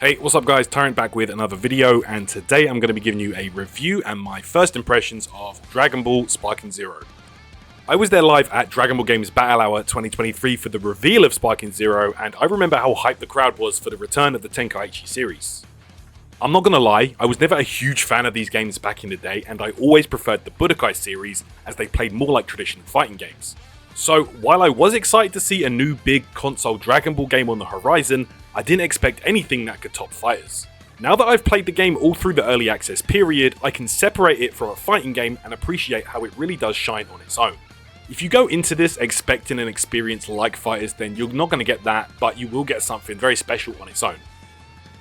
Hey, what's up guys, Tyrant back with another video, and today I'm going to be giving you a review and my first impressions of Dragon Ball Sparking Zero. I was there live at Dragon Ball Games Battle Hour 2023 for the reveal of Sparking Zero, and I remember how hyped the crowd was for the return of the Tenkaichi series. I'm not gonna lie, I was never a huge fan of these games back in the day, and I always preferred the Budokai series as they played more like traditional fighting games. So while I was excited to see a new big console Dragon Ball game on the horizon, I didn't expect anything that could top Fighters. Now that I've played the game all through the early access period, I can separate it from a fighting game and appreciate how it really does shine on its own. If you go into this expecting an experience like Fighters, then you're not going to get that, but you will get something very special on its own.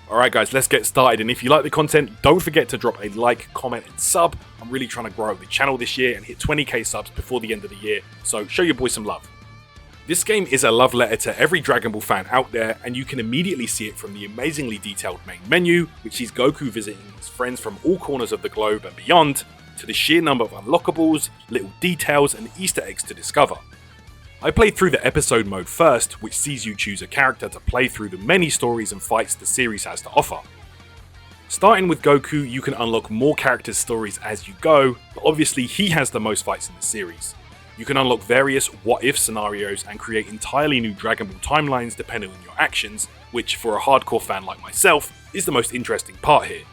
Alright guys, let's get started, and if you like the content, don't forget to drop a like, comment and sub. I'm really trying to grow the channel this year and hit 20k subs before the end of the year, so show your boys some love. This game is a love letter to every Dragon Ball fan out there, and you can immediately see it from the amazingly detailed main menu, which sees Goku visiting his friends from all corners of the globe and beyond, to the sheer number of unlockables, little details and Easter eggs to discover. I played through the episode mode first, which sees you choose a character to play through the many stories and fights the series has to offer. Starting with Goku, you can unlock more characters' stories as you go, but obviously he has the most fights in the series. You can unlock various what-if scenarios and create entirely new Dragon Ball timelines depending on your actions, which for a hardcore fan like myself, is the most interesting part here,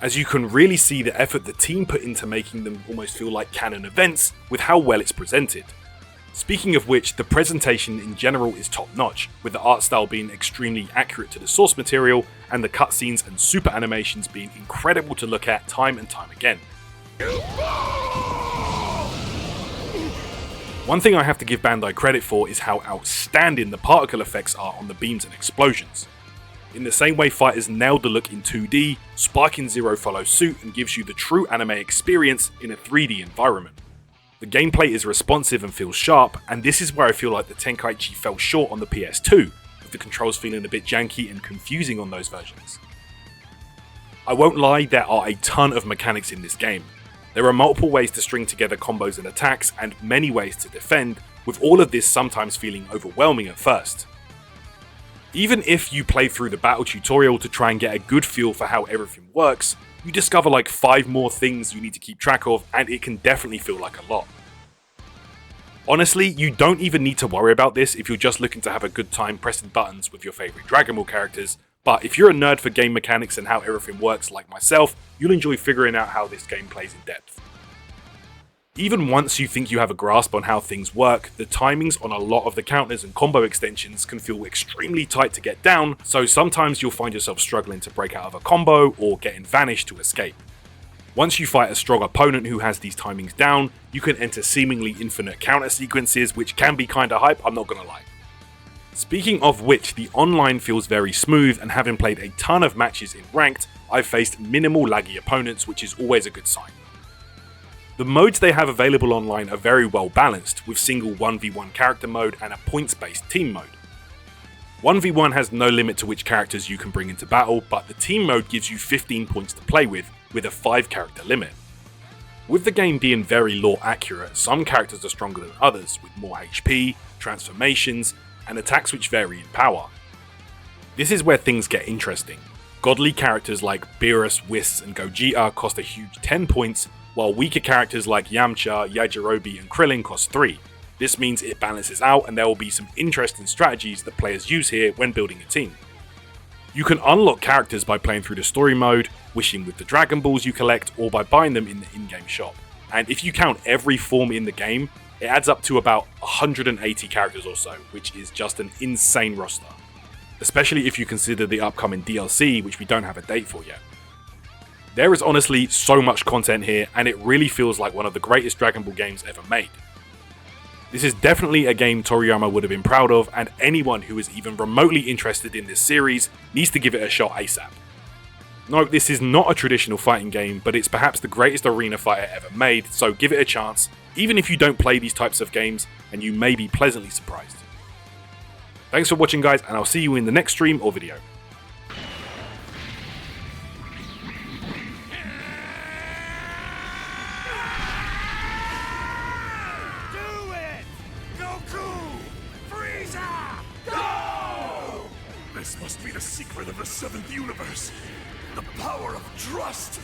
as you can really see the effort the team put into making them almost feel like canon events with how well it's presented. Speaking of which, the presentation in general is top notch, with the art style being extremely accurate to the source material and the cutscenes and super animations being incredible to look at time and time again. One thing I have to give Bandai credit for is how outstanding the particle effects are on the beams and explosions. In the same way Fighters nailed the look in 2D, Sparking Zero follows suit and gives you the true anime experience in a 3D environment. The gameplay is responsive and feels sharp, and this is where I feel like the Tenkaichi fell short on the PS2, with the controls feeling a bit janky and confusing on those versions. I won't lie, there are a ton of mechanics in this game. There are multiple ways to string together combos and attacks, and many ways to defend, with all of this sometimes feeling overwhelming at first. Even if you play through the battle tutorial to try and get a good feel for how everything works, you discover like 5 more things you need to keep track of, and it can definitely feel like a lot. Honestly, you don't even need to worry about this if you're just looking to have a good time pressing buttons with your favourite Dragon Ball characters, but if you're a nerd for game mechanics and how everything works like myself, you'll enjoy figuring out how this game plays in depth. Even once you think you have a grasp on how things work, the timings on a lot of the counters and combo extensions can feel extremely tight to get down, so sometimes you'll find yourself struggling to break out of a combo or getting vanished to escape. Once you fight a strong opponent who has these timings down, you can enter seemingly infinite counter sequences, which can be kinda hype, I'm not gonna lie. Speaking of which, the online feels very smooth, and having played a ton of matches in ranked, I've faced minimal laggy opponents, which is always a good sign. The modes they have available online are very well balanced, with single 1v1 character mode and a points-based team mode. 1v1 has no limit to which characters you can bring into battle, but the team mode gives you 15 points to play with a 5 character limit. With the game being very lore accurate, some characters are stronger than others, with more HP, transformations, and attacks which vary in power. This is where things get interesting. Godly characters like Beerus, Whis, and Gogeta cost a huge 10 points, while weaker characters like Yamcha, Yajirobe, and Krillin cost 3. This means it balances out, and there will be some interesting strategies that players use here when building a team. You can unlock characters by playing through the story mode, wishing with the Dragon Balls you collect, or by buying them in the in-game shop. And if you count every form in the game, it adds up to about 180 characters or so, which is just an insane roster. Especially if you consider the upcoming DLC, which we don't have a date for yet. There is honestly so much content here, and it really feels like one of the greatest Dragon Ball games ever made. This is definitely a game Toriyama would have been proud of, and anyone who is even remotely interested in this series needs to give it a shot ASAP. No, this is not a traditional fighting game, but it's perhaps the greatest arena fighter ever made, so give it a chance, even if you don't play these types of games, and you may be pleasantly surprised. Thanks for watching guys, and I'll see you in the next stream or video. This must be the secret of the seventh universe. The power of trust.